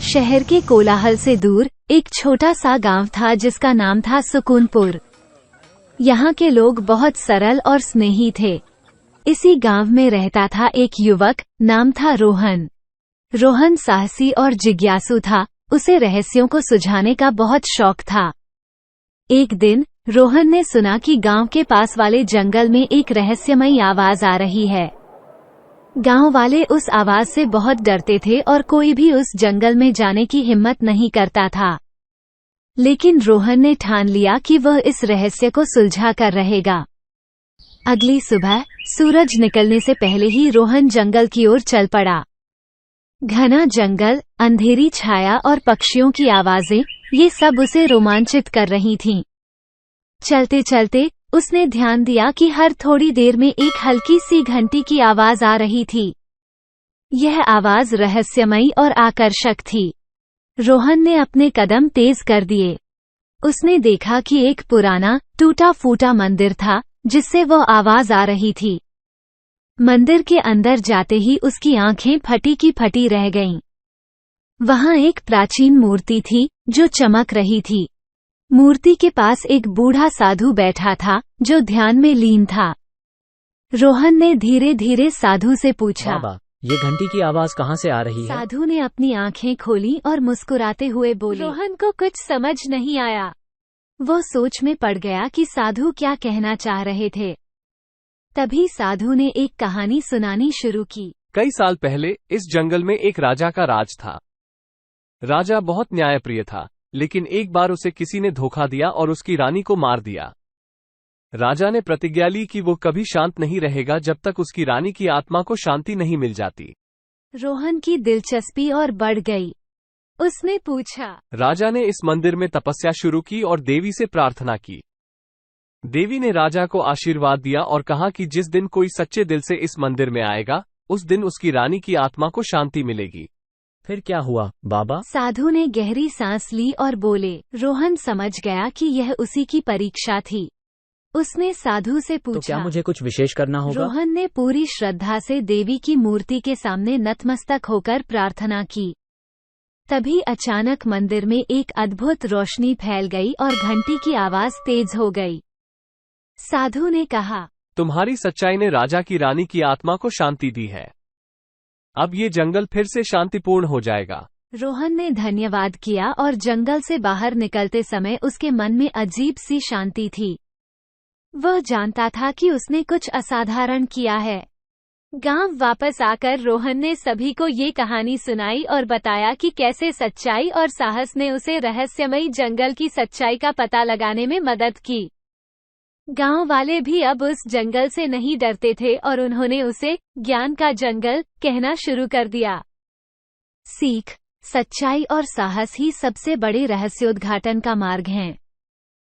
शहर के कोलाहल से दूर एक छोटा सा गांव था जिसका नाम था सुकूनपुर। यहाँ के लोग बहुत सरल और स्नेही थे। इसी गांव में रहता था एक युवक, नाम था रोहन। रोहन साहसी और जिज्ञासु था, उसे रहस्यों को सुलझाने का बहुत शौक था। एक दिन रोहन ने सुना कि गांव के पास वाले जंगल में एक रहस्यमयी आवाज आ रही है। गांव वाले उस आवाज से बहुत डरते थे और कोई भी उस जंगल में जाने की हिम्मत नहीं करता था। लेकिन रोहन ने ठान लिया कि वह इस रहस्य को सुलझा कर रहेगा। अगली सुबह सूरज निकलने से पहले ही रोहन जंगल की ओर चल पड़ा। घना जंगल, अंधेरी छाया और पक्षियों की आवाजें, ये सब उसे रोमांचित कर रही थीं। चलते चलते उसने ध्यान दिया कि हर थोड़ी देर में एक हल्की सी घंटी की आवाज आ रही थी। यह आवाज रहस्यमयी और आकर्षक थी। रोहन ने अपने कदम तेज कर दिए। उसने देखा कि एक पुराना, टूटा फूटा मंदिर था जिससे वह आवाज आ रही थी। मंदिर के अंदर जाते ही उसकी आंखें फटी की फटी रह गईं। वहां एक प्राचीन मूर्ति थी जो चमक रही थी। मूर्ति के पास एक बूढ़ा साधु बैठा था जो ध्यान में लीन था। रोहन ने धीरे धीरे साधु से पूछा, बाबा, ये घंटी की आवाज कहाँ से आ रही है? साधु ने अपनी आंखें खोली और मुस्कुराते हुए बोले। रोहन को कुछ समझ नहीं आया। वो सोच में पड़ गया कि साधु क्या कहना चाह रहे थे। तभी साधु ने एक कहानी सुनानी शुरू की। कई साल पहले इस जंगल में एक राजा का राज था। राजा बहुत न्यायप्रिय था, लेकिन एक बार उसे किसी ने धोखा दिया और उसकी रानी को मार दिया। राजा ने प्रतिज्ञा ली कि वो कभी शांत नहीं रहेगा जब तक उसकी रानी की आत्मा को शांति नहीं मिल जाती। रोहन की दिलचस्पी और बढ़ गई। उसने पूछा, राजा ने इस मंदिर में तपस्या शुरू की और देवी से प्रार्थना की। देवी ने राजा को आशीर्वाद दिया और कहा कि जिस दिन कोई सच्चे दिल से इस मंदिर में आएगा, उस दिन उसकी रानी की आत्मा को शांति मिलेगी। फिर क्या हुआ बाबा? साधु ने गहरी सांस ली और बोले। रोहन समझ गया कि यह उसी की परीक्षा थी। उसने साधु से पूछा, तो क्या मुझे कुछ विशेष करना होगा? रोहन ने पूरी श्रद्धा से देवी की मूर्ति के सामने नतमस्तक होकर प्रार्थना की। तभी अचानक मंदिर में एक अद्भुत रोशनी फैल गई और घंटी की आवाज तेज हो गई। साधु ने कहा, तुम्हारी सच्चाई ने राजा की रानी की आत्मा को शांति दी है। अब ये जंगल फिर से शांतिपूर्ण हो जाएगा। रोहन ने धन्यवाद किया और जंगल से बाहर निकलते समय उसके मन में अजीब सी शांति थी। वह जानता था कि उसने कुछ असाधारण किया है। गांव वापस आकर रोहन ने सभी को ये कहानी सुनाई और बताया कि कैसे सच्चाई और साहस ने उसे रहस्यमयी जंगल की सच्चाई का पता लगाने में मदद की। गांव वाले भी अब उस जंगल से नहीं डरते थे और उन्होंने उसे ज्ञान का जंगल कहना शुरू कर दिया। सीख, सच्चाई और साहस ही सबसे बड़े रहस्योद्घाटन का मार्ग हैं।